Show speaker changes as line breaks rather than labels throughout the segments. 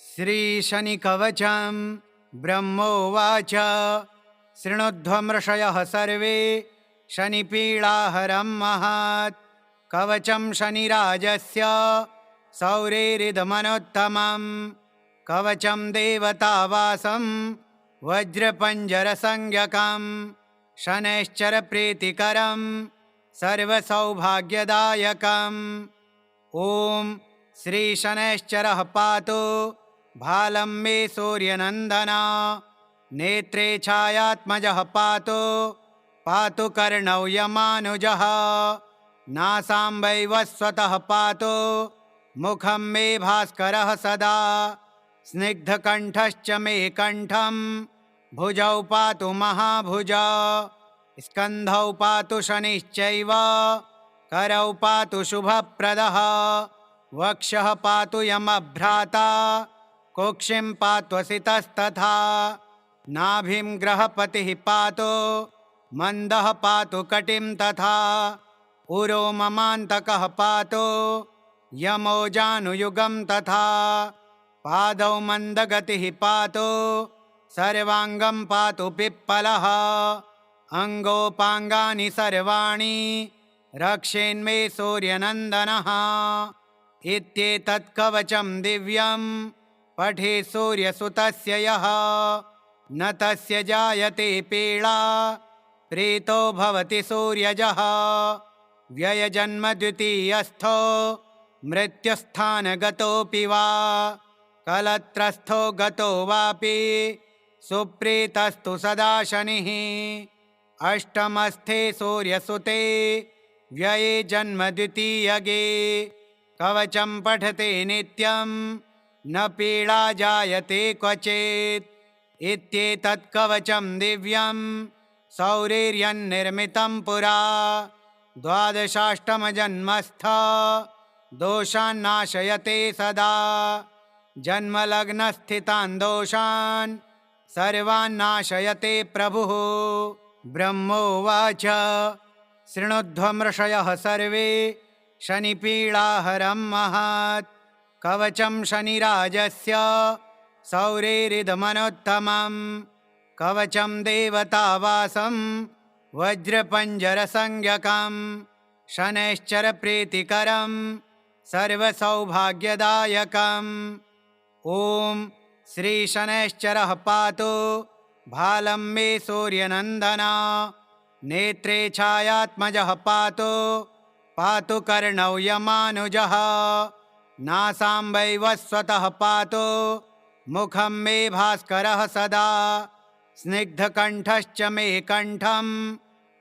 श्रीशनिकवचं ब्रह्मोवाच शृणुध्वमृषयः सर्वे शनिपीडाहरं महत् कवचं शनिराजस्य सौरेरिदमनोत्तमं कवचं देवतावासं वज्रपञ्जरसंज्ञकं शनैश्चरप्रीतिकरं सर्वसौभाग्यदायकम् ॐ श्रीशनैश्चरः पातु भालं मे सूर्यनन्दन नेत्रे छायात्मजः पातु कर्णौ यमानुजः नासां वैवस्वतः पातु मुखं मे भास्करः सदा स्निग्धकण्ठश्च मे कण्ठं भुजौ पातु महाभुज स्कन्धौ पातु शनिश्चैव करौ पातु शुभप्रदः वक्षः पातु यमभ्राता कुक्षिं पात्वसितस्तथा नाभिं ग्रहपतिः पातु मन्दः पातु कटिं तथा उरो ममान्तकः पातु यमो जानुयुगं तथा पादौ मन्दगतिः पातु सर्वाङ्गं पातु पिप्पलः अङ्गोपाङ्गानि सर्वाणि रक्षेन्मे सूर्यनन्दनः इत्येतत् कवचं दिव्यं पठे सूर्यसुतस्य यः न तस्य जायते पीडा प्रीतो भवति सूर्यजः व्ययजन्मद्वितीयस्थो मृत्युस्थानगतोऽपि वा कलत्रस्थो गतो वापि सुप्रीतस्तु सदा शनिः अष्टमस्थे सूर्यसुते व्यये जन्मद्वितीयगे कवचं पठते नित्यं न पीडा जायते क्वचित् इत्येतत् कवचं दिव्यं सौरेर्यन्निर्मितं पुरा द्वादशाष्टमजन्मस्थ दोषान्नाशयते सदा जन्मलग्नस्थितान् दोषान् सर्वान्नाशयते प्रभुः ब्रह्मोवाच शृणुध्वमृषयः सर्वे शनिपीडाहरं महत् कवचं शनिराजस्य सौरेरिदमनोत्तमं कवचं देवतावासं वज्रपञ्जरसंज्ञकं शनैश्चरप्रीतिकरं सर्वसौभाग्यदायकम् ॐ श्रीशनैश्चरः पातु भालं मे सूर्यनन्दन नेत्रे छायात्मजः पातु कर्णौ यमानुजः नासां वैवस्वतः पातु मुखं मे भास्करः सदा स्निग्धकण्ठश्च मे कण्ठं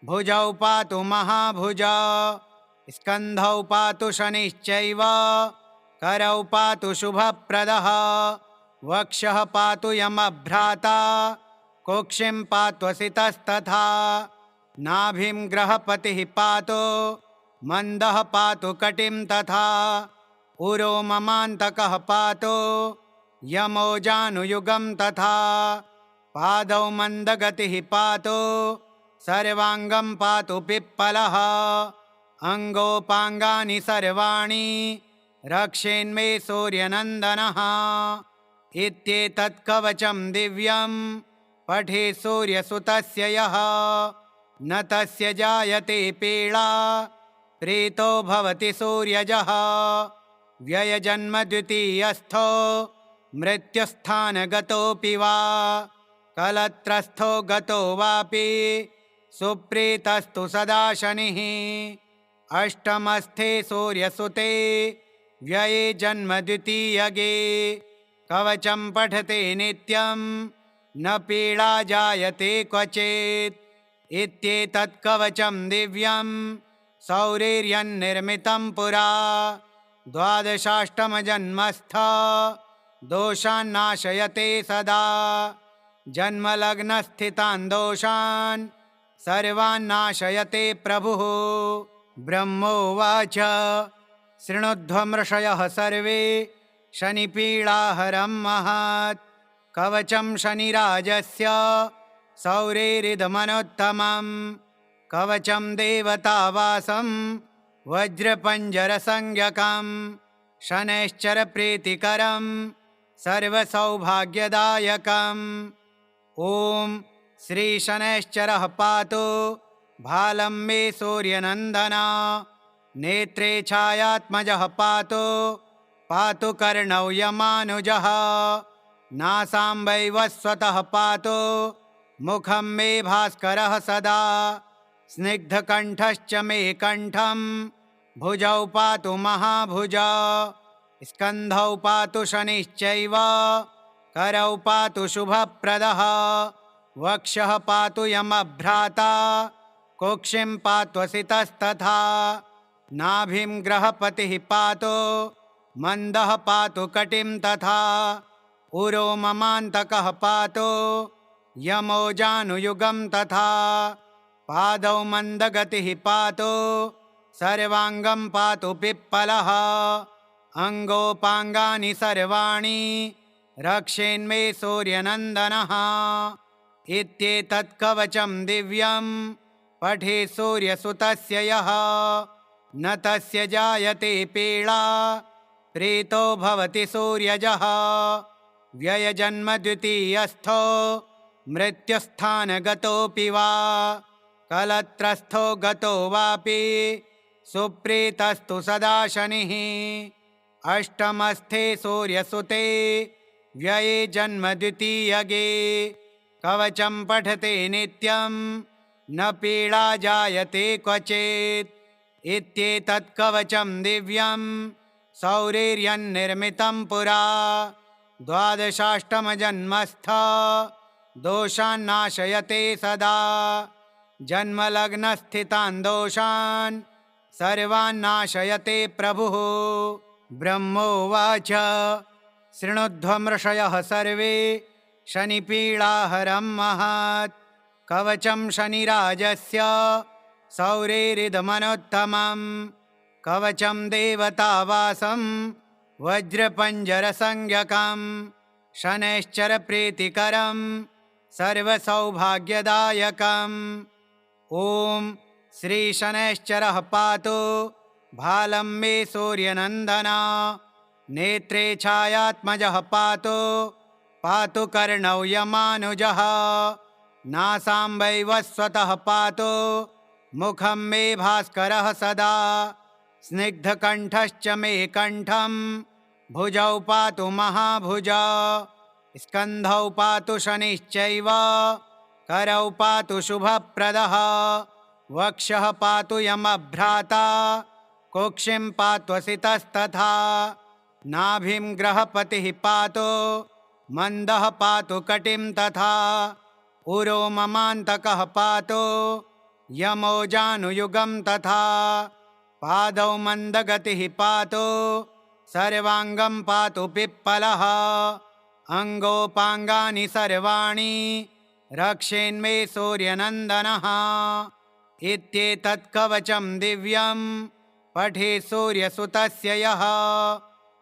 भुजौ पातु महाभुज स्कन्धौ पातु शनिश्चैव करौ पातु शुभप्रदः वक्षः पातु यमभ्राता कुक्षिं पात्वसितस्तथा नाभिं ग्रहपतिः पातु मन्दः पातु कटिं तथा उरो ममान्तकः पातु यमो जानुयुगं तथा पादौ मन्दगतिः पातु सर्वाङ्गं पातु पिप्पलः अङ्गोपाङ्गानि सर्वाणि रक्षेन्मे सूर्यनन्दनः इत्येतत् कवचं दिव्यं पठे सूर्यसुतस्य यः न तस्य जायते पीडा प्रीतो भवति सूर्यजः व्ययजन्मद्वितीयस्थो मृत्युस्थानगतोऽपि वा कलत्रस्थो गतो वापि सुप्रीतस्तु सदा शनिः अष्टमस्थे सूर्यसुते व्यये जन्मद्वितीयगे कवचं पठते नित्यं न पीडा जायते क्वचित् इत्येतत् कवचं दिव्यं सौरेर्यन्निर्मितं पुरा द्वादशाष्टमजन्मस्थ दोषान्नाशयते सदा जन्मलग्नस्थितान् दोषान् सर्वान्नाशयते प्रभुः ब्रह्मोवाच शृणुध्वमृषयः सर्वे शनिपीडाहरं महत् कवचं शनिराजस्य सौरेरिदमनोत्तमं कवचं देवतावासं वज्रपञ्जरसंज्ञकं शनैश्चरप्रीतिकरं सर्वसौभाग्यदायकम्। ॐ श्रीशनैश्चरः पातु भालं मे सूर्यनन्दन। नेत्रे छायात्मजः पातु पातु कर्णौ यमानुजः। नासां वैवस्वतः पातु मुखं मे भास्करः सदा। स्निग्धकण्ठश्च मे कण्ठं भुजौ पातु महाभुज। स्कन्धौ पातु शनिश्चैव करौ पातु शुभप्रदः। वक्षः पातु यमभ्राता कुक्षिं पात्वसितस्तथा। नाभिं ग्रहपतिः पातु मन्दः पातु कटिं तथा। उरो ममान्तकः पातु यमो जानुयुगं तथा। पादौ मन्दगतिः पातु सर्वाङ्गं पातु पिप्पलः। अङ्गोपाङ्गानि सर्वाणि रक्षेन्मे सूर्यनन्दनः। इत्येतत् कवचं दिव्यं पठे सूर्यसुतस्य यः। न तस्य जायते पीडा प्रीतो भवति सूर्यजः। व्ययजन्मद्वितीयस्थो मृत्युस्थानगतोऽपि वा कलत्रस्थो गतो वापि सुप्रीतस्तु सदा शनिः। अष्टमस्थे सूर्यसुते व्यये जन्मद्वितीयगे। कवचं पठते नित्यं न पीडा जायते क्वचित्। इत्येतत् कवचं दिव्यं सौरिर्यन्निर्मितं पुरा। द्वादशाष्टमजन्मस्थ दोषान्नाशयते सदा। जन्मलग्नस्थितान् दोषान् सर्वान्नाशयते प्रभुः। ब्रह्मोवाच शृणुध्वमृषयः सर्वे शनिपीडाहरं महत्। कवचं शनिराजस्य सौरेरिदमनोत्तमं। कवचं देवतावासं वज्रपञ्जरसंज्ञकं। शनैश्चरप्रीतिकरं सर्वसौभाग्यदायकम्। ॐ श्रीशनैश्चरः पातु भालं मे सूर्यनन्दन। नेत्रे छायात्मजः पातु पातु कर्णौ यमानुजः। नासां वैवस्वतः पातु मुखं मे भास्करः सदा। स्निग्धकण्ठश्च मे कण्ठं भुजौ पातु महाभुज। स्कन्धौ पातु शनिश्चैव करौ पातु शुभप्रदः। वक्षः पातु यमभ्राता कुक्षिं पात्वसितस्तथा। नाभिं ग्रहपतिः पातु मन्दः पातु कटिं तथा। उरो ममान्तकः पातु यमो जानुयुगं तथा। पादौ मन्दगतिः पातु सर्वाङ्गं पातु पिप्पलः। अङ्गोपाङ्गानि सर्वाणि रक्षेन्मे सूर्यनन्दनः। इत्येतत् कवचं दिव्यं पठे सूर्यसुतस्य यः।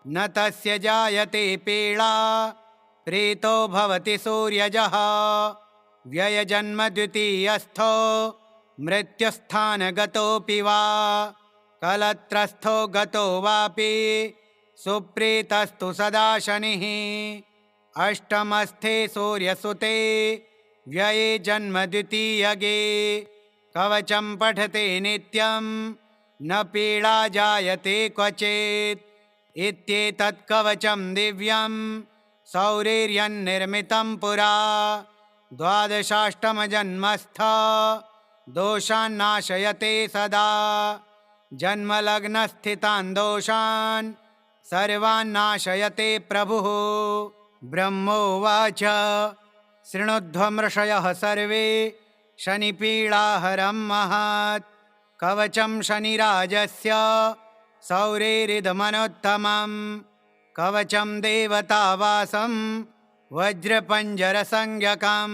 न तस्य जायते पीडा प्रीतो भवति सूर्यजः। व्ययजन्मद्वितीयस्थो मृत्युस्थानगतोऽपि वा कलत्रस्थो गतो वापि सुप्रीतस्तु सदा शनिः। अष्टमस्थे सूर्यसुते व्यये जन्मद्वितीयगे। कवचं पठते नित्यं न पीडा जायते क्वचित्। इत्येतत् कवचं दिव्यं सौरिर्यन्निर्मितं पुरा। द्वादशाष्टमजन्मस्थ दोषान्नाशयते सदा। जन्मलग्नस्थितान् दोषान् सर्वान्नाशयते प्रभुः। ब्रह्मोवाच शृणुध्वमृषयः सर्वे शनिपीडाहरं महत्। कवचं शनिराजस्य सौरेरिदमनोत्तमं। कवचं देवतावासं वज्रपञ्जरसंज्ञकं।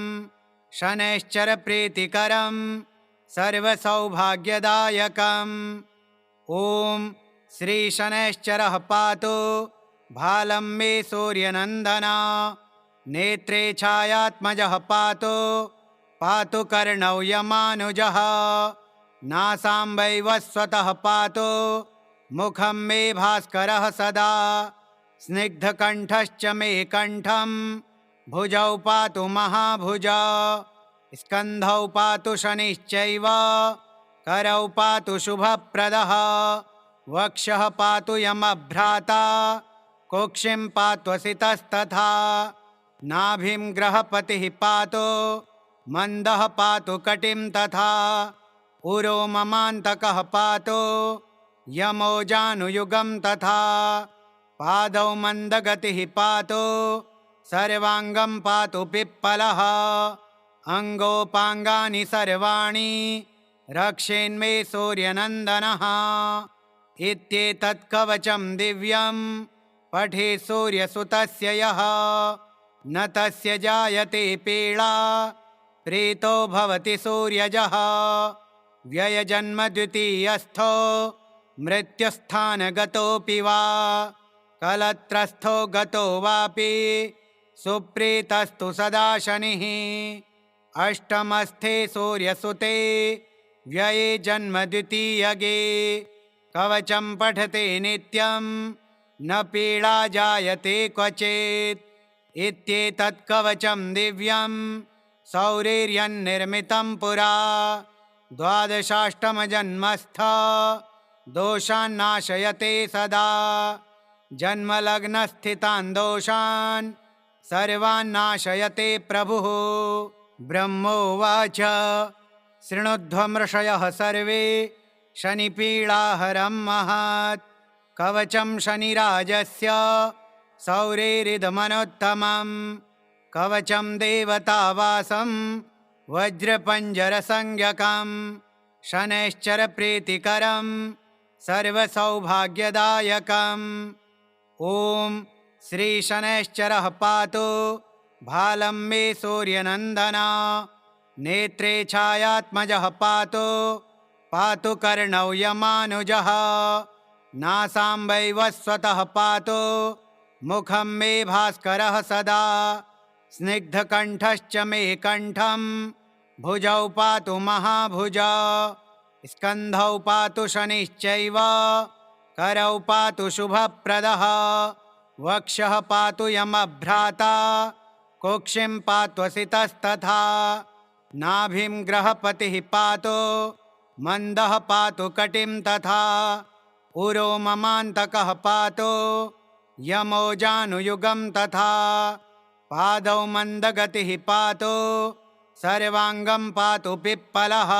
शनैश्चरप्रीतिकरं सर्वसौभाग्यदायकम्। ॐ श्रीशनैश्चरः पातु भालं मे सूर्यनन्दन। नेत्रे छायात्मजः पातु पातु कर्णौ यमानुजः। नासां वैवस्वतः पातु मुखं मे भास्करः सदा। स्निग्धकण्ठश्च मे कण्ठं भुजौ पातु महाभुज स्कन्धौ पातु शनिश्चैव करौ पातु शुभप्रदः वक्षः पातु यमभ्राता कुक्षिं पात्वसितस्तथा नाभिं ग्रहपतिः पातु मन्दः पातु कटिं तथा उरो ममान्तकः पातु यमो जानुयुगं तथा पादौ मन्दगतिः पातु सर्वाङ्गं पातु पिप्पलः अङ्गोपाङ्गानि सर्वाणि रक्षेन्मे सूर्यनन्दनः इत्येतत् कवचं दिव्यं पठे सूर्यसुतस्य यः न तस्य जायते पीडा प्रीतो भवति सूर्यजः व्ययजन्मद्वितीयस्थो मृत्युस्थानगतोऽपि वा कलत्रस्थो गतो वापि सुप्रीतस्तु सदा शनिः अष्टमस्थे सूर्यसुते व्यये जन्मद्वितीयगे कवचं पठते नित्यं न पीडा जायते क्वचित् इत्येतत् कवचं दिव्यं सौरेर्यन्निर्मितं पुरा द्वादशाष्टमजन्मस्थ दोषान्नाशयते सदा जन्मलग्नस्थितान् दोषान् सर्वान्नाशयते प्रभुः ब्रह्मोवाच शृणुध्वमृषयः सर्वे शनिपीडाहरं महत् कवचं शनिराजस्य सौरेरिदमनोत्तमं कवचं देवतावासं वज्रपञ्जरसंज्ञकं शनैश्चरप्रीतिकरं सर्वसौभाग्यदायकम् ॐ श्रीशनैश्चरः पातु भालं मे सूर्यनन्दन नेत्रे छायात्मजः पातु पातु कर्णौ यमानुजः नासां वैवस्वतः पातु मुखं मे भास्करः सदा स्निग्धकण्ठश्च मे कण्ठं भुजौ पातु महाभुज स्कन्धौ पातु शनिश्चैव करौ पातु शुभप्रदः वक्षः पातु यमभ्राता कुक्षिं पात्वसितस्तथा नाभिं ग्रहपतिः पातु मन्दः पातु कटिं तथा उरो ममान्तकः पातु यमो जानुयुगं तथा पादौ मन्दगतिः पातु सर्वाङ्गं पातु पिप्पलः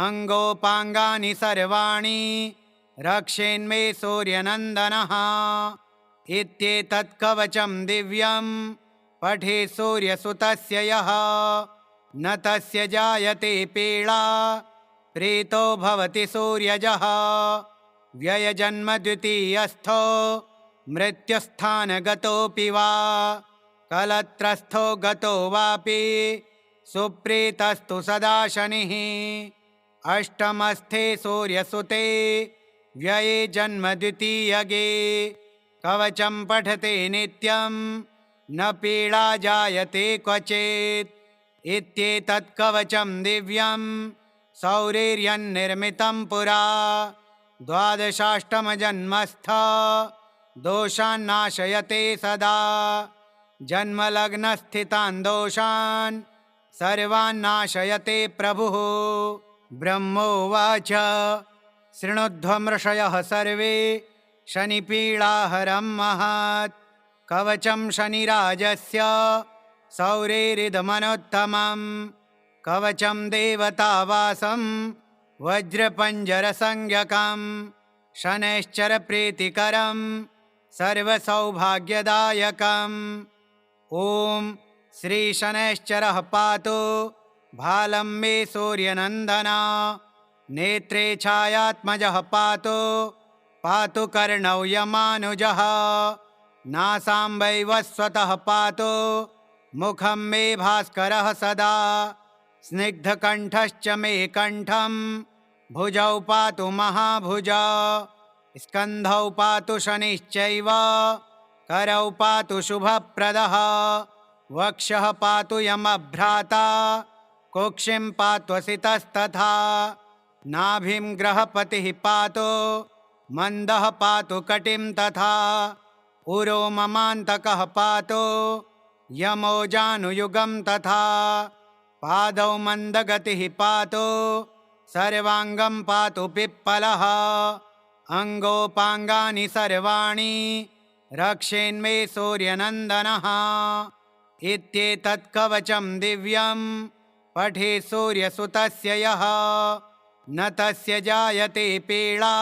अङ्गोपाङ्गानि सर्वाणि रक्षेन्मे सूर्यनन्दनः इत्येतत् कवचं दिव्यं पठे सूर्यसुतस्य यः न तस्य जायते पीडा प्रीतो भवति सूर्यजः व्ययजन्मद्वितीयस्थो मृत्युस्थानगतोऽपि वा कलत्रस्थो गतो वापि सुप्रीतस्तु सदा शनिः अष्टमस्थे सूर्यसुते व्यये जन्मद्वितीयगे कवचं पठते नित्यं न पीडा जायते क्वचित् इत्येतत् कवचं दिव्यं सौरेर्यन्निर्मितं पुरा द्वादशाष्टमजन्मस्थ दोषान्नाशयते सदा जन्मलग्नस्थितान् दोषान् सर्वान्नाशयते प्रभुः ब्रह्मोवाच शृणुध्वमृषयः सर्वे शनिपीडाहरं महत् कवचं शनिराजस्य सौरेरिदमनोत्तमं कवचं देवतावासं वज्रपञ्जरसंज्ञकं शनैश्चरप्रीतिकरं सर्वसौभाग्यदायकम् ॐ श्रीशनैश्चरः पातु भालं मे सूर्यनन्दन नेत्रे छायात्मजः पातु पातु कर्णौ यमानुजः नासां वैवस्वतः पातु मुखं मे भास्करः सदा स्निग्धकण्ठश्च मे कण्ठं भुजौ पातु महाभुज स्कन्धौ पातु शनिश्चैव करौ पातु शुभप्रदः वक्षः पातु यमभ्राता कुक्षिं पात्वसितस्तथा नाभिं ग्रहपतिः पातु मन्दः पातु कटिं तथा उरो ममान्तकः पातो यमो जानुयुगं तथा पादौ मन्दगतिः पातो सर्वाङ्गं पातु पिप्पलः अङ्गोपाङ्गानि सर्वाणि रक्षेन्मे सूर्यनन्दनः इत्येतत् कवचं दिव्यं पठे सूर्यसुतस्य यः न तस्य जायते पीडा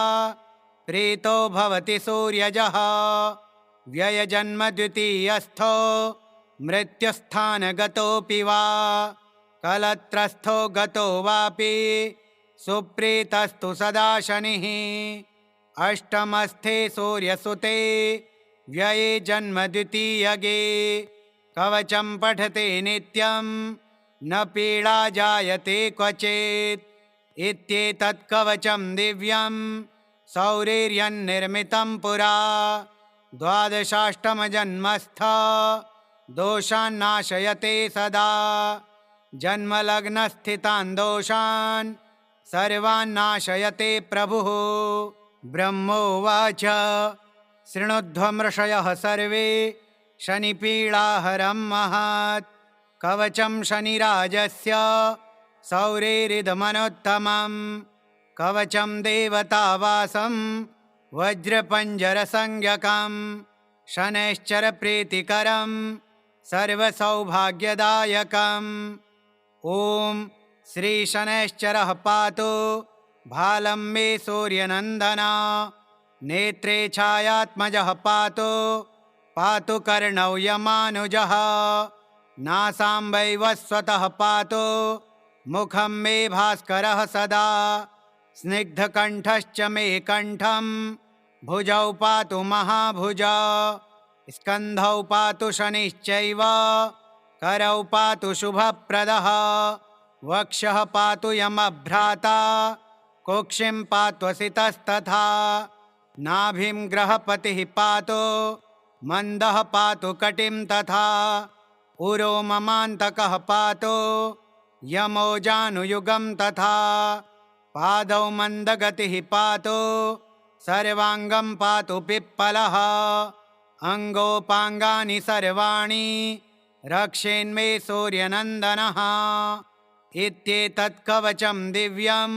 प्रीतो भवति सूर्यजः व्ययजन्मद्वितीयस्थो मृत्युस्थानगतोऽपि वा कलत्रस्थो गतो वापि सुप्रीतस्तु सदा शनिः अष्टमस्थे सूर्यसुते व्यये जन्मद्वितीयगे कवचं पठते नित्यं न पीडा जायते क्वचित् इत्येतत् कवचं दिव्यं सौरेर्यन्निर्मितं पुरा द्वादशाष्टमजन्मस्थ दोषान्नाशयते सदा जन्मलग्नस्थितान् दोषान् सर्वान्नाशयते प्रभुः ब्रह्मोवाच शृणुध्वमृषयः सर्वे शनिपीडाहरं महत् कवचं शनिराजस्य सौरेरिदमनोत्तमं कवचं देवतावासं वज्रपञ्जरसंज्ञकं शनैश्चरप्रीतिकरं सर्वसौभाग्यदायकम् ॐ श्रीशनैश्चरः पातु भालं मे सूर्यनन्दन नेत्रे छायात्मजः पातु पातु कर्णौ यमानुजः नासां वैवस्वतः पातु मुखं मे भास्करः सदा स्निग्धकण्ठश्च मे कण्ठं भुजौ पातु महाभुजा स्कन्धौ पातु शनिश्चैव करौ पातु शुभप्रदः वक्षः पातु यमभ्राता कुक्षिं पात्वसितस्तथा नाभिं ग्रहपतिः पातु मन्दः पातु कटिं तथा उरो ममान्तकः पातु यमो जानुयुगं तथा पादौ मन्दगतिः पातु सर्वाङ्गं पातु पिप्पलः अङ्गोपाङ्गानि सर्वाणि रक्षेन्मे सूर्यनन्दनः इत्येतत् कवचं दिव्यं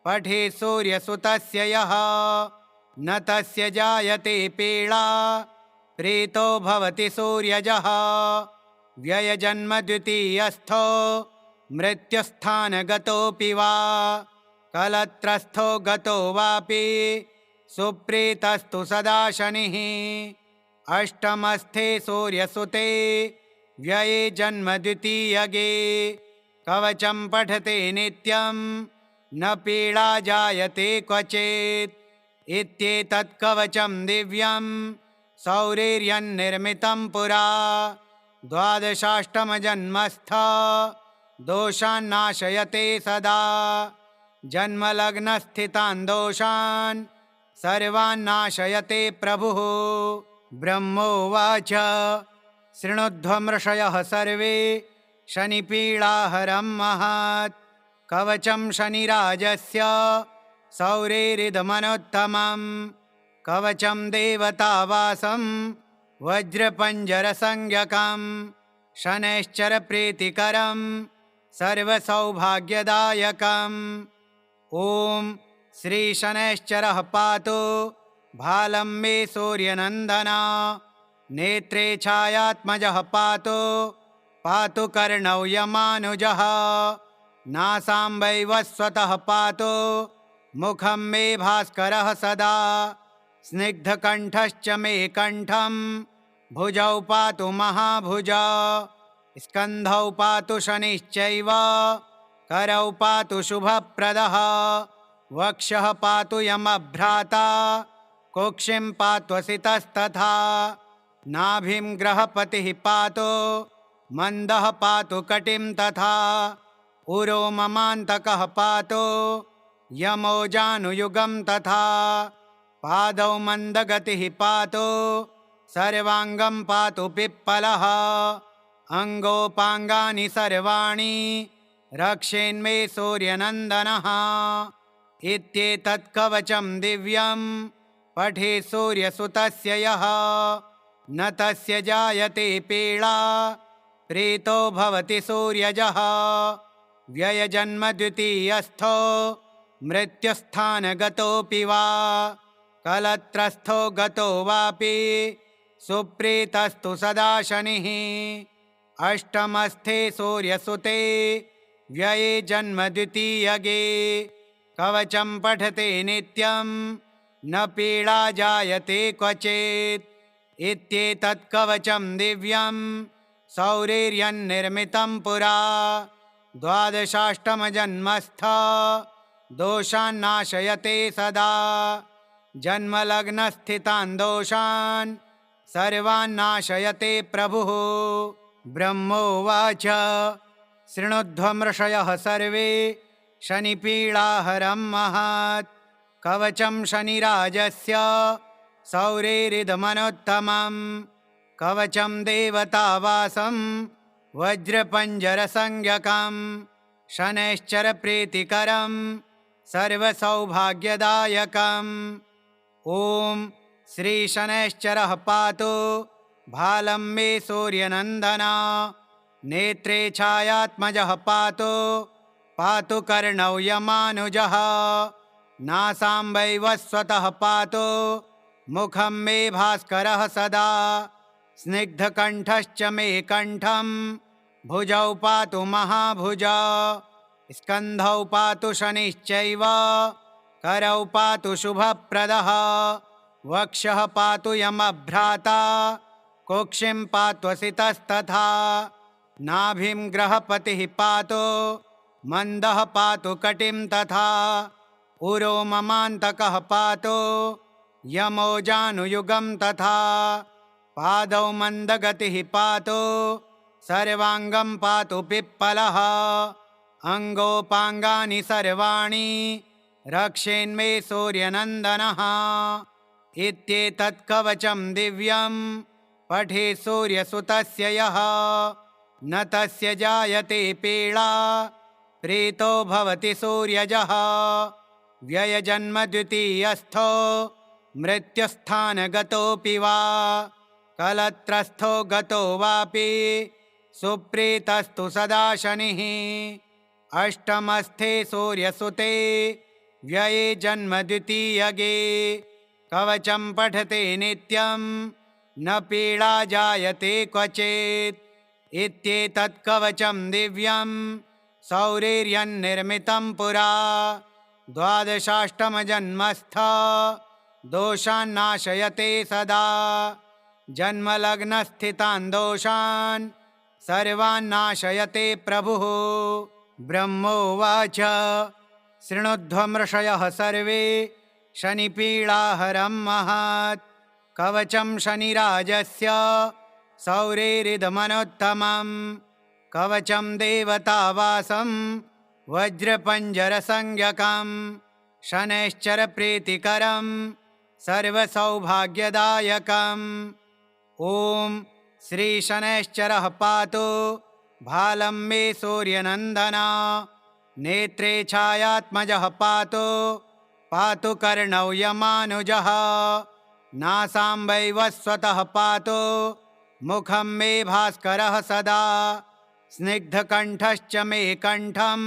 पठे सूर्यसुतस्य यः न तस्य जायते पीडा प्रीतो भवति सूर्यजः व्ययजन्मद्वितीयस्थो मृत्युस्थानगतोऽपि वा कलत्रस्थो गतो वापि सुप्रीतस्तु सदा शनिः अष्टमस्थे सूर्यसुते व्यये जन्मद्वितीयगे कवचं पठते नित्यं न पीडा जायते क्वचित् इत्येतत् कवचं दिव्यं सौरेर्यन्निर्मितं पुरा द्वादशाष्टमजन्मस्थ दोषान्नाशयते सदा जन्मलग्नस्थितान् दोषान् सर्वान्नाशयते प्रभुः ब्रह्मोवाच शृणुध्वमृषयः सर्वे शनिपीडाहरं महत् कवचं शनिराजस्य सौरेरिदमनोत्तमं कवचं देवतावासं वज्रपञ्जरसंज्ञकं शनैश्चरप्रीतिकरं सर्वसौभाग्यदायकम् ॐ श्रीशनैश्चरः पातु भालं मे सूर्यनन्दन नेत्रे छायात्मजः पातु पातु कर्णौ यमानुजः नासां वैवस्वतः पातु मुखं मे भास्करः सदा स्निग्धकण्ठश्च मे कण्ठं भुजौ पातु महाभुजा स्कन्धौ पातु शनिश्चैव करौ पातु शुभप्रदः वक्षः पातु यमभ्राता कुक्षिं पात्वसितस्तथा नाभिं ग्रहपतिः पातु मन्दः पातु कटिं तथा उरो ममान्तकः पातु यमो जानुयुगं तथा पादौ मन्दगतिः पातु सर्वाङ्गं पातु पिप्पलः अङ्गोपाङ्गानि सर्वाणि रक्षेन्मे सूर्यनन्दनः इत्येतत् कवचं दिव्यं पठे सूर्यसुतस्य यः न तस्य जायते पीडा प्रीतो भवति सूर्यजः व्ययजन्म द्वितीयस्थो मृत्युस्थानगतोऽपि वा कलत्रस्थो गतो वापि सुप्रीतस्तु सदा शनिः अष्टमस्थे सूर्यसुते व्यये जन्म द्वितीयगे कवचं पठते नित्यं न पीडा जायते क्वचित् इत्येतत् कवचं दिव्यं सौरेर्यन्निर्मितं पुरा द्वादशाष्टमजन्मस्थ दोषान्नाशयते सदा जन्मलग्नस्थितान् दोषान् सर्वान्नाशयते प्रभुः। ब्रह्मोवाच शृणुध्वमृषयः सर्वे शनिपीडाहरं महत् कवचं शनिराजस्य सौरेरिदमनोत्तमं कवचं देवतावासं वज्रपञ्जरसंज्ञकं शनैश्चरप्रीतिकरं सर्वसौभाग्यदायकम् ॐ श्रीशनैश्चरः पातु भालं मे सूर्यनन्दन नेत्रे छायात्मजः पातु पातु कर्णौ यमानुजः नासाम्बै वस्वतः पातु मुखं मे भास्करः सदा स्निग्धकण्ठश्च मे कण्ठं भुजौ पातु महाभुजा स्कन्धौ पातु शनिश्चैव करौ पातु शुभप्रदः वक्षः पातु यमभ्राता कुक्षिं पात्वसितस्तथा नाभिं ग्रहपतिः पातु मन्दः पातु कटिं तथा उरो ममान्तकः पातु यमोजानुयुगं तथा पादौ मन्दगतिः पातु सर्वाङ्गं पातु पिप्पलः अङ्गोपाङ्गानि सर्वाणि रक्षेन्मे सूर्यनन्दनः इत्येतत् कवचं दिव्यं पठे सूर्यसुतस्य यः न तस्य जायते पीडा प्रीतो भवति सूर्यजः व्ययजन्म द्वितीयस्थो मृत्युस्थानगतोऽपि वा कलत्रस्थो गतो वापि सुप्रीतस्तु सदा शनिः अष्टमस्थे सूर्यसुते व्यये जन्म द्वितीयगे कवचं पठते नित्यं न पीडा जायते क्वचित् इत्येतत् कवचं दिव्यं सौरेर्यन्निर्मितं पुरा द्वादशाष्टमजन्मस्थ दोषान्नाशयते सदा जन्मलग्नस्थितान् दोषान् सर्वान्नाशयते प्रभुः। ब्रह्मोवाच शृणुध्वमृषयः सर्वे शनिपीडाहरं महत् कवचं शनिराजस्य सौरेरिदमनोत्तमं कवचं देवतावासं वज्रपञ्जरसंज्ञकं शनैश्चरप्रीतिकरं सर्वसौभाग्यदायकम् ॐ श्रीशनैश्चरः पातु भालं मे सूर्यनन्दन नेत्रे छायात्मजः पातु पातु कर्णौ यमानुजः नासाम्बै वस्वतः पातु मुखं मे भास्करः सदा स्निग्धकण्ठश्च मे कण्ठं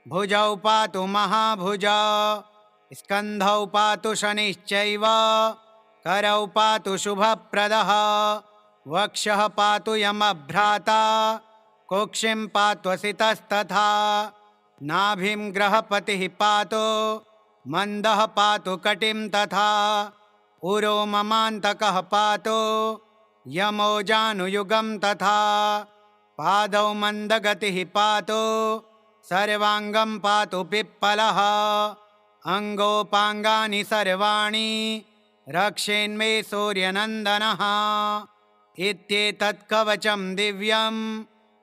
भुजौ पातु महाभुजा स्कन्धौ पातु शनिश्चैव करौ पातु शुभप्रदः वक्षः पातु यमभ्राता कुक्षिं पात्वसितस्तथा नाभिं ग्रहपतिः पातु मन्दः पातु कटिं तथा उरो ममान्तकः पातु यमोजानुयुगं तथा पादौ मन्दगतिः पातु सर्वाङ्गं पातु पिप्पलः अङ्गोपाङ्गानि सर्वाणि रक्षेन्मे सूर्यनन्दनः इत्येतत् कवचं दिव्यं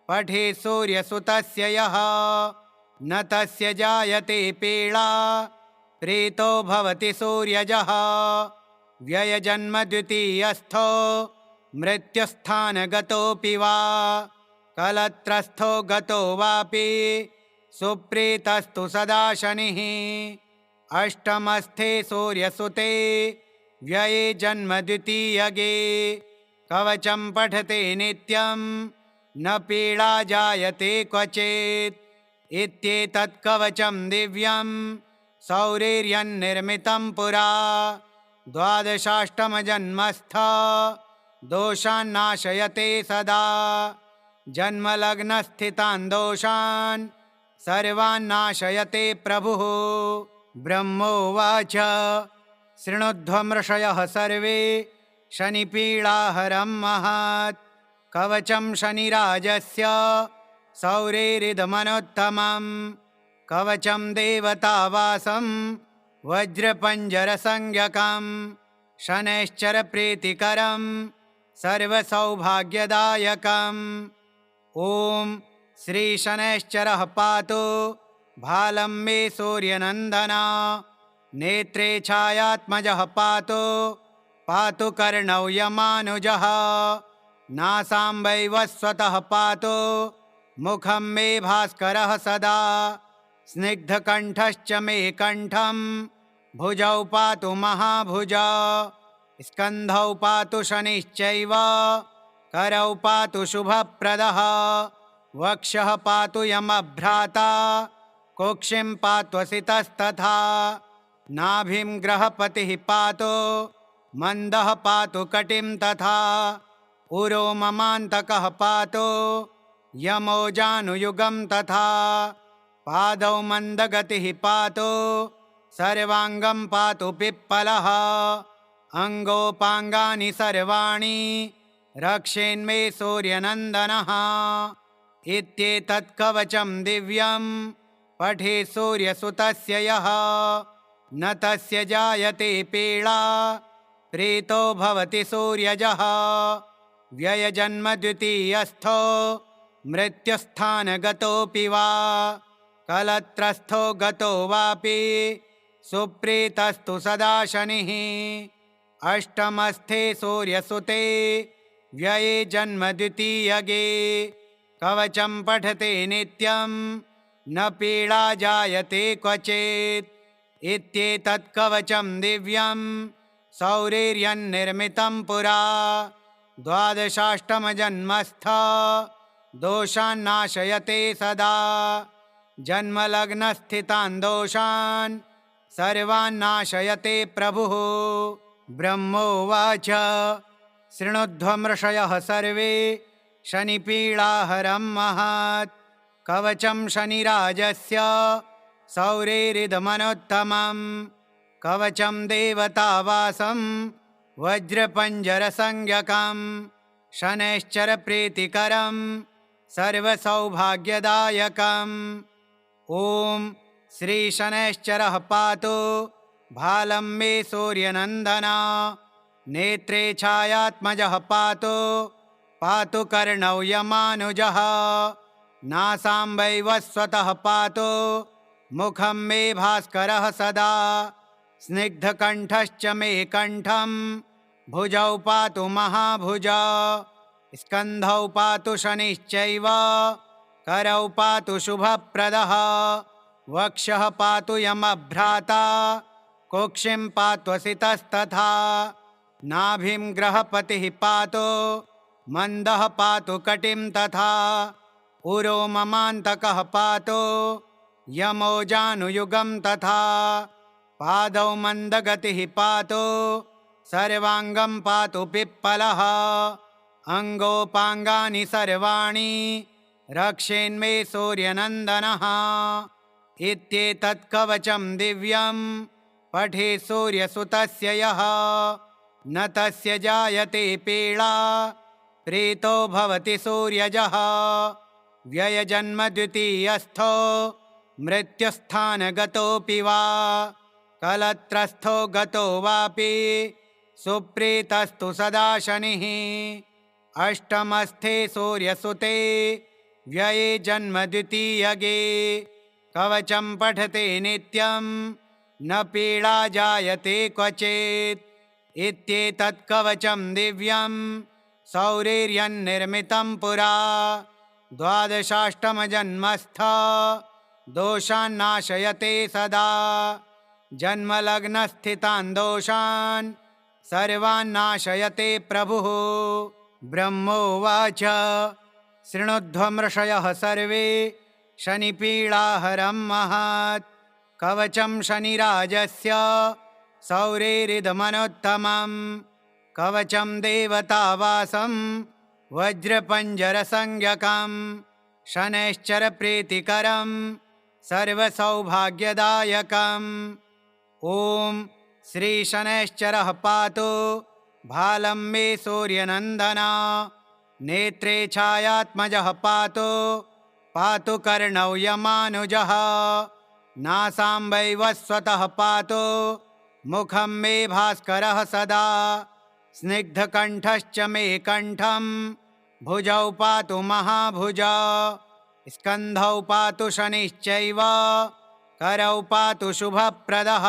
पठे सूर्यसुतस्य यः न तस्य जायते पीडा प्रीतो भवति सूर्यजः व्ययजन्म द्वितीयस्थो मृत्युस्थानगतोऽपि वा कलत्रस्थो गतो वापि सुप्रीतस्तु सदा शनिः अष्टमस्थे सूर्यसुते व्यये जन्म द्वितीयगे कवचं पठते नित्यं न पीडा जायते क्वचित् इत्येतत् कवचं दिव्यं सौरिर्यन्निर्मितं पुरा द्वादशाष्टमजन्मस्थ दोषान्नाशयते सदा जन्मलग्नस्थितान् दोषान् सर्वान्नाशयते प्रभुः। ब्रह्मोवाच शृणुध्वमृषयः सर्वे शनिपीडाहरं महत् कवचं शनिराजस्य सौरेरिदमनोत्तमं कवचं देवतावासं वज्रपञ्जरसंज्ञकं शनैश्चरप्रीतिकरं सर्वसौभाग्यदायकम्। ॐ श्रीशनैश्चरः पातु भालं मे सूर्यनन्दन नेत्रे छायात्मजः पातु पातु कर्णौ यमानुजः नासाम्बै वस्वतः पातु मुखं मे भास्करः सदा स्निग्धकण्ठश्च मे कण्ठं भुजौ पातु महाभुजा स्कन्धौ पातु शनिश्चैव करौ पातु शुभप्रदः वक्षः पातु यमभ्राता कुक्षिं पात्वसितस्तथा नाभिं ग्रहपतिः पातु मन्दः पातु कटिं तथा उरो ममान्तकः पातु यमो जानुयुगं तथा पादौ मन्दगतिः पातु सर्वाङ्गं पातु पिप्पलः अङ्गोपाङ्गानि सर्वाणि रक्षेन्मे सूर्यनन्दनः इत्येतत् कवचं दिव्यं पठे सूर्यसुतस्य यः न तस्य जायते पीडा प्रीतो भवति सूर्यजः व्ययजन्मद्वितीयस्थो मृत्युस्थानगतोऽपि वा कलत्रस्थो गतो वापि सुप्रीतस्तु सदा शनिः अष्टमस्थे सूर्यसुते व्यये जन्मद्वितीयगे कवचं पठते नित्यं न पीडा जायते क्वचित् इत्येतत् कवचं दिव्यं सौरिर्यन्निर्मितं पुरा द्वादशाष्टमजन्मस्थ दोषान्नाशयते सदा जन्मलग्नस्थितान् दोषान् सर्वान्नाशयते प्रभुः। ब्रह्मोवाच शृणुध्वमृषयः सर्वे शनिपीडाहरं महत् कवचं शनिराजस्य सौरेरिदमनोत्तमं कवचं देवतावासं वज्रपञ्जरसंज्ञकं शनैश्चरप्रीतिकरं सर्वसौभाग्यदायकम्। ॐ श्रीशनैश्चरः पातु भालं मे सूर्यनन्दन नेत्रे छायात्मजः पातु पातु कर्णौ यमानुजः नासाम्बै वस्वतः पातु मुखं मे भास्करः सदा स्निग्धकण्ठश्च मे कण्ठं भुजौ पातु महाभुजा स्कन्धौ पातु शनिश्चैव करौ पातु शुभप्रदः वक्षः पातु यमभ्राता कुक्षिं पात्वसितस्तथा नाभिं ग्रहपतिः पातु मन्दः पातु कटिं तथा उरो ममान्तकः पातु यमो जानुयुगं तथा पादौ मन्दगतिः पातु सर्वाङ्गं पातु पिप्पलः अङ्गोपाङ्गानि सर्वाणि रक्षेन्मे सूर्यनन्दनः इत्येतत् कवचं दिव्यं पठे सूर्यसुतस्य यः न तस्य जायते पीडा प्रीतो भवति सूर्यजः व्ययजन्मद्वितीयस्थो मृत्युस्थानगतोऽपि वा कलत्रस्थो गतो वापि सुप्रीतस्तु सदा शनिः अष्टमस्थे सूर्यसुते व्यये जन्मद्वितीयगे कवचं पठते नित्यं न पीडा जायते क्वचित् इत्येतत् कवचं दिव्यं सौरिर्यन्निर्मितं पुरा द्वादशाष्टमजन्मस्थ दोषान्नाशयते सदा जन्मलग्नस्थितान् दोषान् सर्वान्नाशयते प्रभुः। ब्रह्मोवाच शृणुध्वमृषयः सर्वे शनिपीडाहरं महत् कवचं शनिराजस्य सौरेरिदमनोत्तमं कवचं देवतावासं वज्रपञ्जरसंज्ञकं शनैश्चरप्रीतिकरं सर्वसौभाग्यदायकम् ॐ श्रीशनैश्चरः पातु भालं मे सूर्यनन्दन नेत्रे छायात्मजः पातु कर्णौ यमानुजः नासां वैवस्वतः पातु मुखं मे भास्करः सदा स्निग्धकण्ठश्च मे कण्ठं भुजौ पातु महाभुज स्कन्धौ पातु शनिश्चैव करौ पातु शुभप्रदः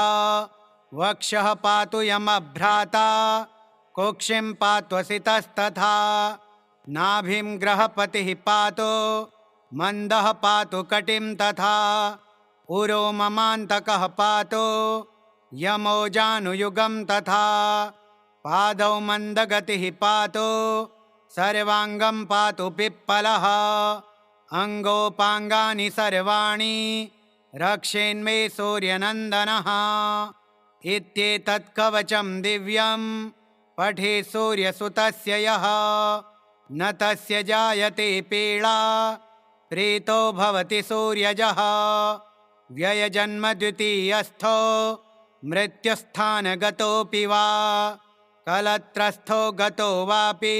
वक्षः पातु यमभ्राता कुक्षिं पात्वसितस्तथा नाभिं ग्रहपतिः पातु मन्दः पातु कटिं तथा उरो ममान्तकः पातु यमो जानुयुगं तथा पादौ मन्दगतिः पातु सर्वाङ्गं पातु पिप्पलः अङ्गोपाङ्गानि सर्वाणि रक्षेन्मे सूर्यनन्दनः इत्येतत् कवचं दिव्यं पठे सूर्यसुतस्य यः न तस्य जायते पीडा प्रीतो भवति सूर्यजः व्ययजन्मद्वितीयस्थो मृत्युस्थानगतोऽपि वा कलत्रस्थो गतो वापि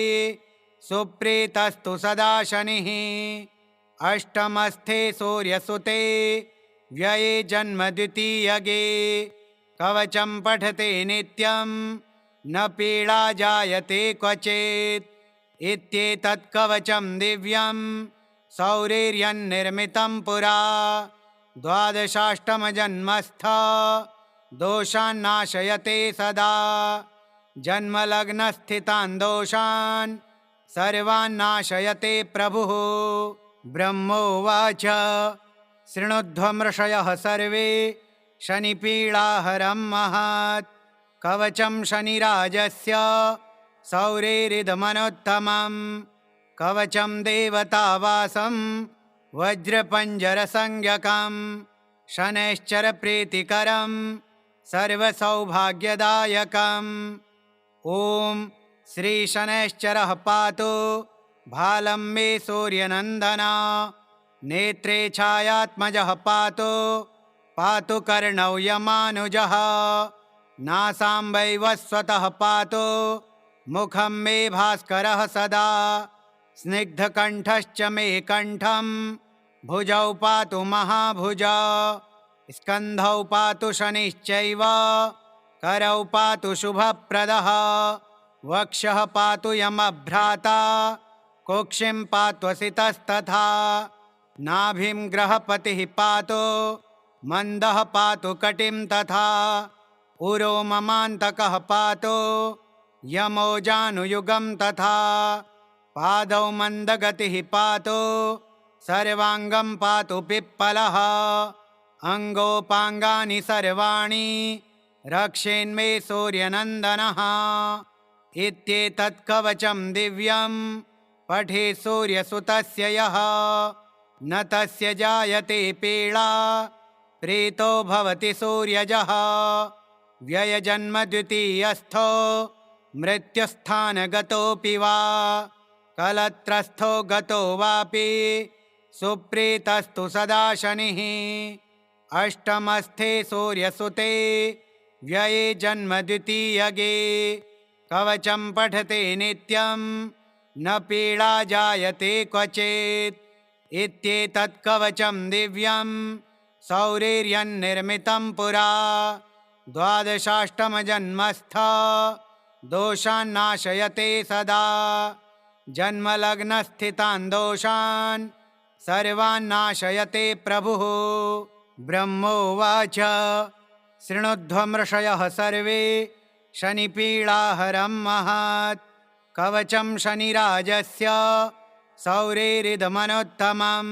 सुप्रीतस्तु सदा शनिः अष्टमस्थे सूर्यसुते व्यये जन्मद्वितीयगे कवचं पठते नित्यं न पीडा जायते क्वचित् इत्येतत् कवचं दिव्यं सौरेर्यन्निर्मितं पुरा द्वादशाष्टमजन्मस्थ दोषान्नाशयते सदा जन्मलग्नस्थितान् दोषान् सर्वान्नाशयते प्रभुः ब्रह्मोवाच शृणुध्वमृषयः सर्वे शनिपीडाहरं महत् कवचं शनिराजस्य सौरेरिदमनोत्तमं कवचं देवतावासं वज्रपञ्जरसंज्ञकं शनैश्चरप्रीतिकरं सर्वसौभाग्यदायकम् ॐ श्रीशनैश्चरः पातु भालं मे सूर्यनन्दन नेत्रे छायात्मजः पातु कर्णौ यमानुजः नासां वैवस्वतः पातु मुखं मे भास्करः सदा स्निग्धकण्ठश्च मे कण्ठं भुजौ पातु महाभुज स्कन्धौ पातु शनिश्चैव करौ पातु शुभप्रदः वक्षः पातु यमभ्राता कुक्षिं पात्वसितस्तथा नाभिं ग्रहपतिः पातु मन्दः पातु कटिं तथा उरो ममान्तकः पातु यमो जानुयुगं तथा पादौ मन्दगतिः पातु सर्वाङ्गं पातु पिप्पलः अङ्गोपाङ्गानि सर्वाणि रक्षेन्मे सूर्यनन्दनः इत्येतत् कवचं दिव्यं पठे सूर्यसुतस्य यः न तस्य जायते पीडा प्रीतो भवति सूर्यजः व्ययजन्मद्वितीयस्थो मृत्युस्थानगतोऽपि वा कलत्रस्थो गतो वापि सुप्रीतस्तु सदा शनिः अष्टमस्थे सूर्यसुते व्यये जन्मद्वितीयगे कवचं पठते नित्यं न पीडा जायते क्वचित् इत्येतत् कवचं दिव्यं सौरेर्यन्निर्मितं पुरा द्वादशाष्टमजन्मस्थ दोषान्नाशयते सदा जन्मलग्नस्थितान् दोषान् सर्वान्नाशयते प्रभुः ब्रह्मोवाच शृणुध्वमृषयः सर्वे शनिपीडाहरं महत् कवचं शनिराजस्य सौरेरिदमनोत्तमं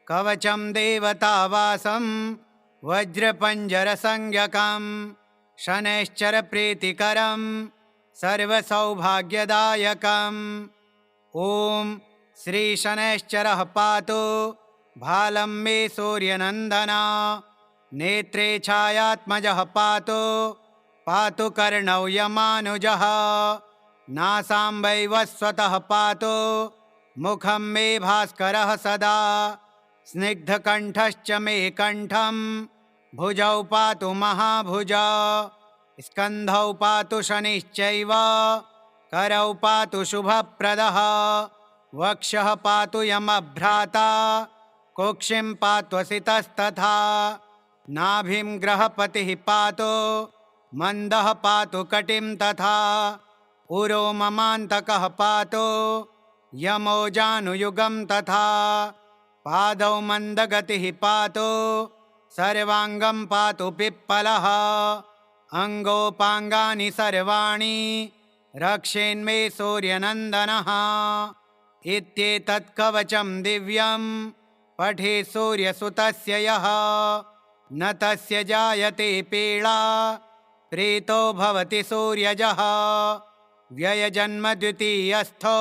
कवचं देवतावासं वज्रपञ्जरसंज्ञकं शनैश्चरप्रीतिकरं सर्वसौभाग्यदायकम् ॐ श्रीशनैश्चरः पातु भालं मे सूर्यनन्दन। नेत्रे छायात्मजः पातु पातु कर्णौ यमानुजः। नासां वैवस्वतः पातु मुखं मे भास्करः सदा। स्निग्धकण्ठश्च मे कण्ठं भुजौ पातु महाभुजा। स्कन्धौ पातु शनिश्चैव करौ पातु शुभप्रदः। वक्षः पातु यमभ्राता कुक्षिं पात्वसितस्तथा। नाभिं ग्रहपतिः पातु मन्दः पातु कटिं तथा। उरो ममान्तकः पातु यमो जानुयुगं तथा। पादौ मन्दगतिः पातु सर्वाङ्गं पातु पिप्पलः। अङ्गोपाङ्गानि सर्वाणि रक्षेन्मे सूर्यनन्दनः। इत्येतत् कवचं दिव्यं पठे सूर्यसुतस्य यः। न तस्य जायते पीडा प्रीतो भवति सूर्यजः। व्ययजन्मद्वितीयस्थो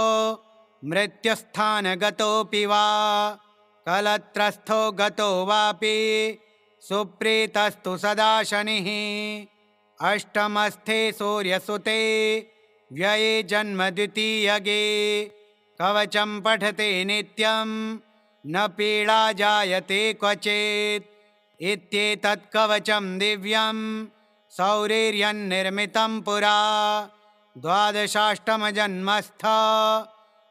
मृत्युस्थानगतोऽपि वा। कलत्रस्थो गतो वापि सुप्रीतस्तु सदा शनिः। अष्टमस्थे सूर्यसुते व्यये जन्मद्वितीयगे। कवचं पठते नित्यं न पीडा जायते क्वचित्। इत्येतत् कवचं दिव्यं सौरेर्यन्निर्मितं पुरा। द्वादशाष्टमजन्मस्थ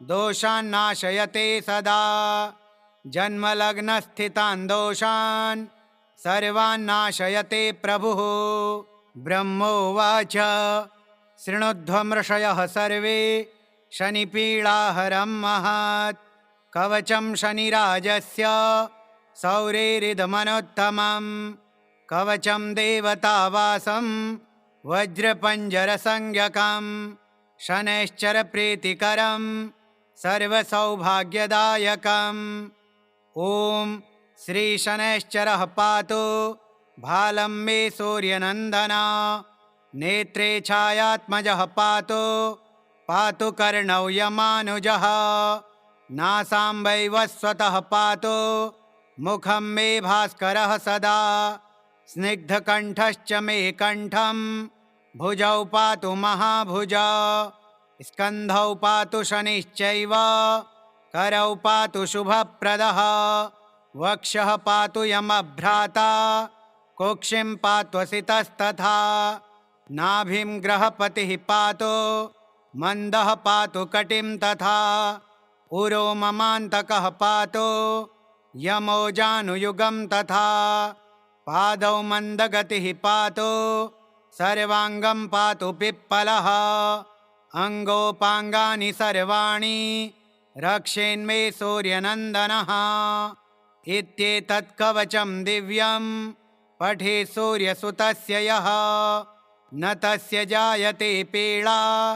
दोषान्नाशयते सदा। जन्मलग्नस्थितान् दोषान् सर्वान्नाशयते प्रभुः। ब्रह्मोवाच शृणुध्वमृषयः सर्वे शनिपीडाहरं महत्। कवचं शनिराजस्य सौरेरिदमनोत्तमं। कवचं देवतावासं वज्रपञ्जरसंज्ञकं। शनैश्चरप्रीतिकरं सर्वसौभाग्यदायकम्। ॐ श्रीशनैश्चरः पातु भालं मे सूर्यनन्दन। नेत्रे छायात्मजः पातु पातु कर्णौ यमानुजः। नासां वैवस्वतः पातु मुखं मे भास्करः सदा। स्निग्धकण्ठश्च मे कण्ठं भुजौ पातु महाभुजा। स्कन्धौ पातु शनिश्चैव करौ पातु शुभप्रदः। वक्षः पातु यमभ्राता कुक्षिं पात्वसितस्तथा। नाभिं ग्रहपतिः पातु मन्दः पातु कटिं तथा। उरो ममान्तकः पातु यमो जानुयुगं तथा। पादौ मन्दगतिः पातु सर्वाङ्गं पातु पिप्पलः। अङ्गोपाङ्गानि सर्वाणि रक्षेन्मे सूर्यनन्दनः। इत्येतत् कवचं दिव्यं पठे सूर्यसुतस्य यः। न तस्य जायते पीडा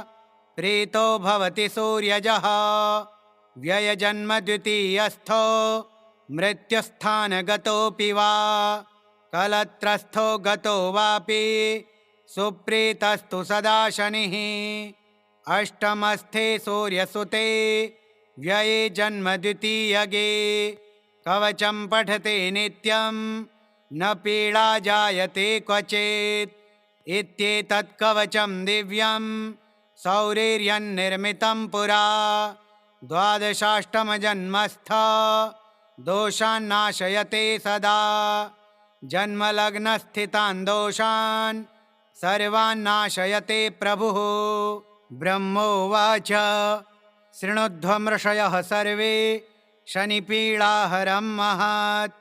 प्रीतो भवति सूर्यजः। व्ययजन्मद्वितीयस्थो मृत्युस्थानगतोऽपि वा। कलत्रस्थो गतो वापि सुप्रीतस्तु सदा शनिः। अष्टमस्थे सूर्यसुते व्यये जन्मद्वितीयगे। कवचं पठते नित्यं न पीडा जायते क्वचित्। इत्येतत् कवचं दिव्यं सौरेर्यन्निर्मितं पुरा। द्वादशाष्टमजन्मस्थ दोषान्नाशयते सदा। जन्मलग्नस्थितान् दोषान् सर्वान्नाशयते प्रभुः। ब्रह्मोवाच शृणुध्वमृषयः सर्वे शनिपीडाहरं महत्।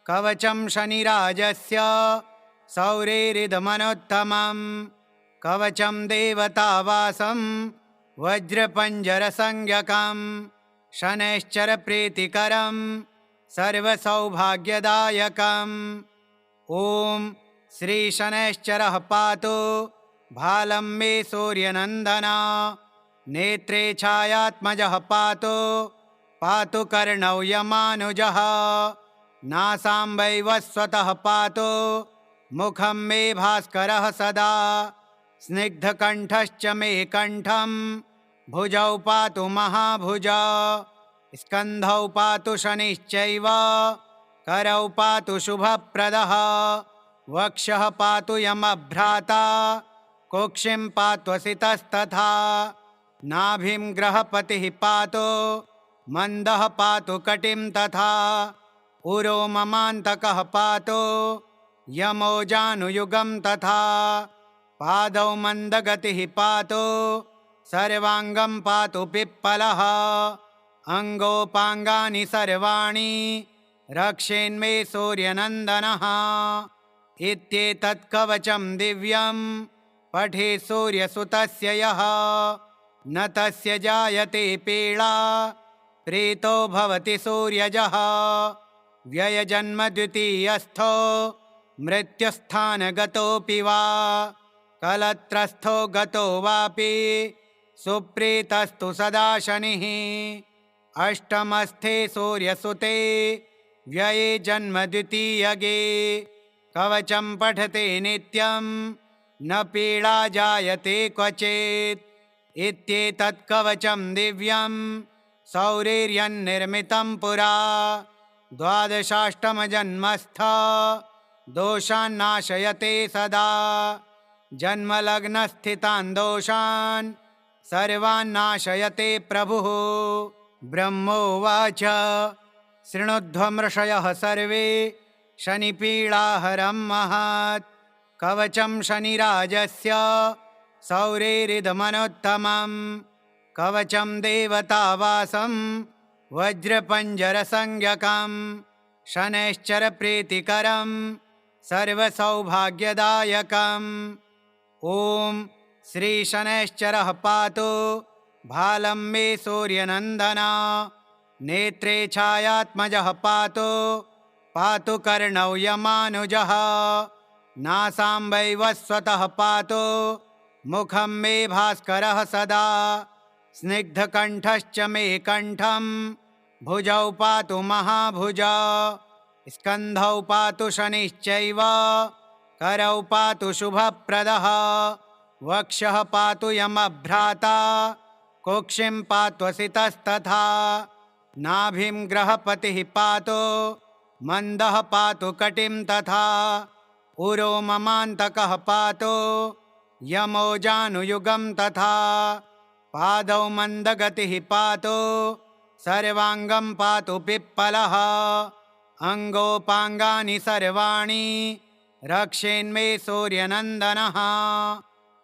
कवचं शनिराजस्य सौरेरिदमनोत्तमं। कवचं देवतावासं वज्रपञ्जरसंज्ञकं। शनैश्चरप्रीतिकरं सर्वसौभाग्यदायकम्। ॐ श्रीशनैश्चरः पातु भालं मे सूर्यनन्दन। नेत्रे छायात्मजः पातु पातु कर्णौ यमानुजः। नासां वैवस्वतः पातु मुखं मे भास्करः सदा। स्निग्धकण्ठश्च मे कण्ठं भुजौ पातु महाभुजौ स्कन्धौ पातु शनिश्चैव करौ पातु शुभप्रदः वक्षः पातु यमभ्राता कुक्षिं पात्वसितस्तथा नाभिं ग्रहपतिः पातु मन्दः पातु कटिं तथा उरो ममान्तकः पातु यमो जानुयुगं तथा पादौ मन्दगतिः पातु सर्वाङ्गं पातु पिप्पलः अङ्गोपाङ्गानि सर्वाणि रक्षेन्मे सूर्यनन्दनः इत्येतत् कवचं दिव्यं पठे सूर्यसुतस्य यः न तस्य जायते पीडा प्रीतो भवति सूर्यजः व्ययजन्मद्वितीयस्थो मृत्युस्थानगतोऽपि वा कलत्रस्थो गतो वापि सुप्रीतस्तु सदा शनिः अष्टमस्थे सूर्यसुते व्यये जन्मद्वितीयगे कवचं पठते नित्यं न पीडा जायते क्वचित् इत्येतत् कवचं दिव्यं सौरेर्यन्निर्मितं पुरा द्वादशाष्टमजन्मस्थ दोषान्नाशयते सदा जन्मलग्नस्थितान् दोषान् सर्वान्नाशयते प्रभुः ब्रह्मोवाच शृणुध्वमृषयः सर्वे शनिपीडाहरं महत् कवचं शनिराजस्य सौरेरिदमनोत्तमं कवचं देवतावासं वज्रपञ्जरसंज्ञकं शनैश्चरप्रीतिकरं सर्वसौभाग्यदायकम् ॐ श्रीशनैश्चरः पातु भालं मे सूर्यनन्दन नेत्रे छायात्मजः पातु पातु कर्णौ यमानुजः नासां वैवस्वतः पातु मुखं मे भास्करः सदा स्निग्धकण्ठश्च मे कण्ठं भुजौ पातु महाभुजौ स्कन्धौ पातु शनिश्चैव करौ पातु शुभप्रदः वक्षः पातु यमभ्राता कुक्षिं पात्वसितस्तथा नाभिं ग्रहपतिः पातु मन्दः पातु कटिं तथा उरो ममान्तकः पातु यमो जानुयुगं तथा पादौ मन्दगतिः पातु सर्वाङ्गं पातु पिप्पलः अङ्गोपाङ्गानि सर्वाणि रक्षेन्मे सूर्यनन्दनः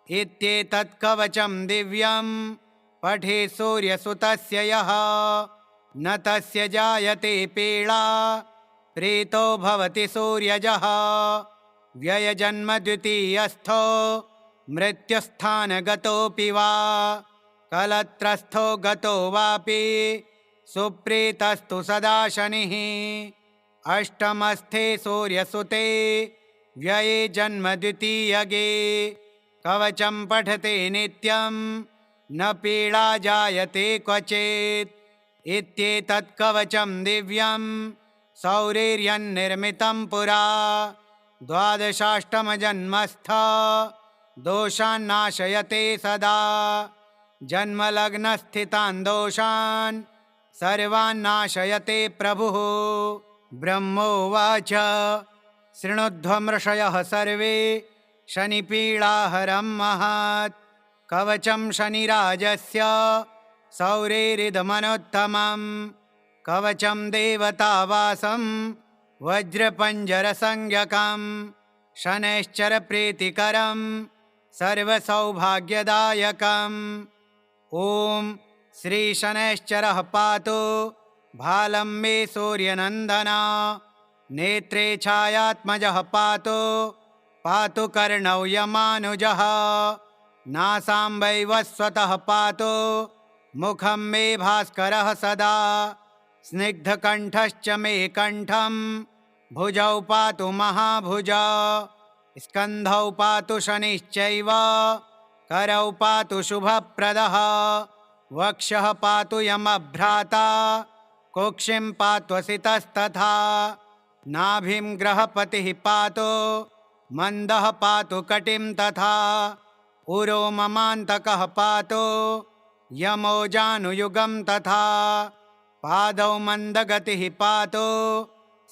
इत्येतत् कवचं दिव्यं पठे सूर्यसुतस्य यः न तस्य जायते पीडा प्रीतो भवति सूर्यजः व्ययजन्मद्वितीयस्थो मृत्युस्थानगतोऽपि वा कलत्रस्थो गतो वापि सुप्रीतस्तु सदा शनिः अष्टमस्थे सूर्यसुते व्यये जन्मद्वितीयगे कवचं पठते नित्यं न पीडा जायते क्वचित् इत्येतत् कवचं दिव्यं सौरेर्यन्निर्मितं पुरा द्वादशाष्टमजन्मस्थ दोषान्नाशयते सदा जन्मलग्नस्थितान् दोषान् सर्वान्नाशयते प्रभुः ब्रह्मोवाच शृणुध्वमृषयः सर्वे शनिपीडाहरं महत् कवचं शनिराजस्य सौरेरिदमनोत्तमं कवचं देवतावासं वज्रपञ्जरसंज्ञकं शनैश्चरप्रीतिकरं सर्वसौभाग्यदायकम् ॐ श्रीशनैश्चरः पातु भालं मे सूर्यनन्दन नेत्रे छायात्मजः पातु पातु कर्णौ यमानुजः नासां वैवस्वतः पातु मुखं मे भास्करः सदा स्निग्धकण्ठश्च मे कण्ठं भुजौ पातु महाभुजौ स्कन्धौ पातु शनिश्चैव करौ पातु शुभप्रदः वक्षः पातु यमभ्राता कुक्षिं पात्वसितस्तथा नाभिं ग्रहपतिः पातु मन्दः पातु कटिं तथा उरो ममान्तकः पातु यमोजानुयुगं तथा पादौ मन्दगतिः पातु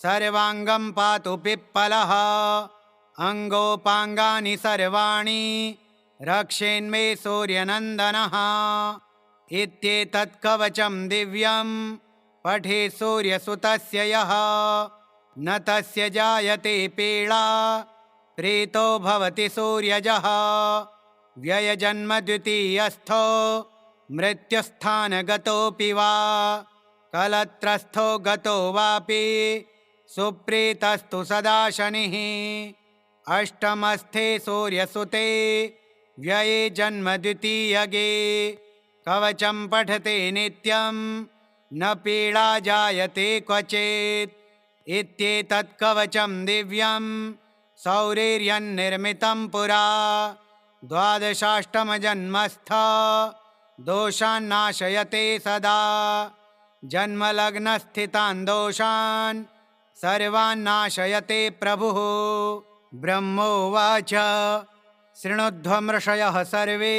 सर्वाङ्गं पातु पिप्पलः अङ्गोपाङ्गानि सर्वाणि रक्षेन्मे सूर्यनन्दनः इत्येतत् कवचं दिव्यं पठे सूर्यसुतस्य यः न तस्य जायते पीडा प्रीतो भवति सूर्यजः व्ययजन्मद्वितीयस्थो मृत्युस्थानगतोऽपि वा कलत्रस्थो गतो वापि सुप्रीतस्तु सदा शनिः अष्टमस्थे सूर्यसुते व्यये जन्मद्वितीयगे कवचं पठते नित्यं न पीडा जायते क्वचित् इत्येतत् कवचं दिव्यं सौरेर्यन्निर्मितं पुरा द्वादशाष्टमजन्मस्थ दोषान्नाशयते सदा जन्मलग्नस्थितान् दोषान् सर्वान्नाशयते प्रभुः ब्रह्मोवाच शृणुध्वमृषयः सर्वे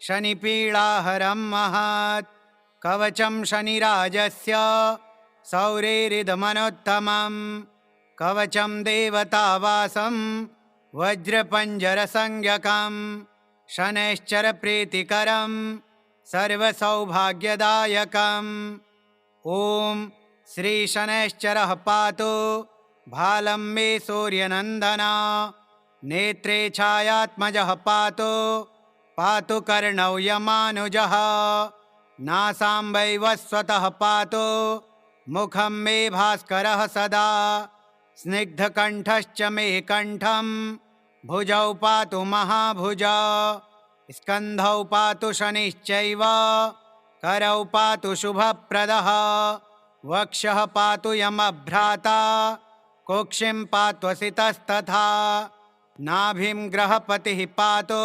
शनिपीडाहरं महत् कवचं शनिराजस्य सौरेरिदमनोत्तमं कवचं देवतावासं वज्रपञ्जरसंज्ञकं शनैश्चरप्रीतिकरं सर्वसौभाग्यदायकम् ॐ श्रीशनैश्चरः पातु भालं मे सूर्यनन्दन नेत्रे छायात्मजः पातु पातु कर्णौ यमानुजः नासां वैवस्वतः पातु मुखं मे भास्करः सदा स्निग्धकण्ठश्च मे कण्ठं भुजौ पातु महाभुज स्कन्धौ पातु शनिश्चैव करौ पातु शुभप्रदः वक्षः पातु यमभ्राता कुक्षिं पात्वसितस्तथा नाभिं ग्रहपतिः पातु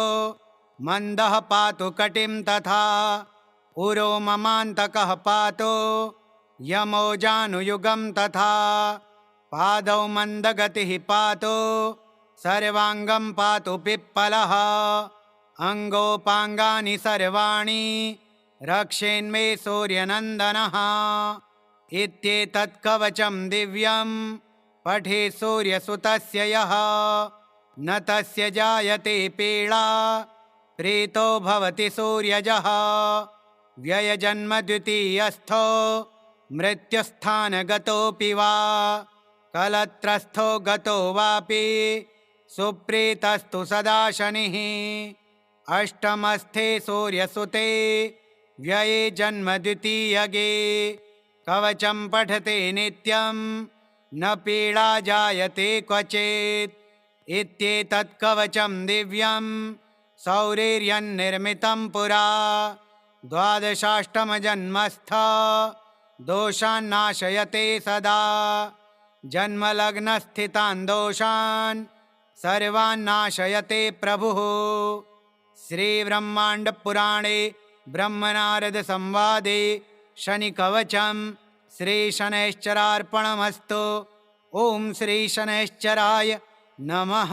मन्दः पातु कटिं तथा उरो ममान्तकः पातु यमोजानुयुगं तथा पादौ मन्दगतिः पातु सर्वाङ्गं पातु पिप्पलः अङ्गोपाङ्गानि सर्वाणि रक्षेन्मे सूर्यनन्दनः इत्येतत् कवचं दिव्यं पठे सूर्यसुतस्य यः न तस्य जायते पीडा प्रीतो भवति सूर्यजः व्ययजन्मद्वितीयस्थो मृत्युस्थानगतोऽपि वा कलत्रस्थो गतो वापि सुप्रीतस्तु सदा शनिः अष्टमस्थे सूर्यसुते व्यये जन्मद्वितीयगे कवचं पठते नित्यं न पीडा जायते क्वचित् इत्येतत् कवचं दिव्यं सौरेर्यन्निर्मितं पुरा द्वादशाष्टमजन्मस्थ दोषान्नाशयते सदा जन्मलग्नस्थितान् दोषान् सर्वान्नाशयते प्रभुः श्रीब्रह्माण्डपुराणे ब्रह्मनारदसंवादे शनिकवचं श्रीशनैश्चरार्पणमस्तु। ॐ श्रीशनैश्चराय नमः।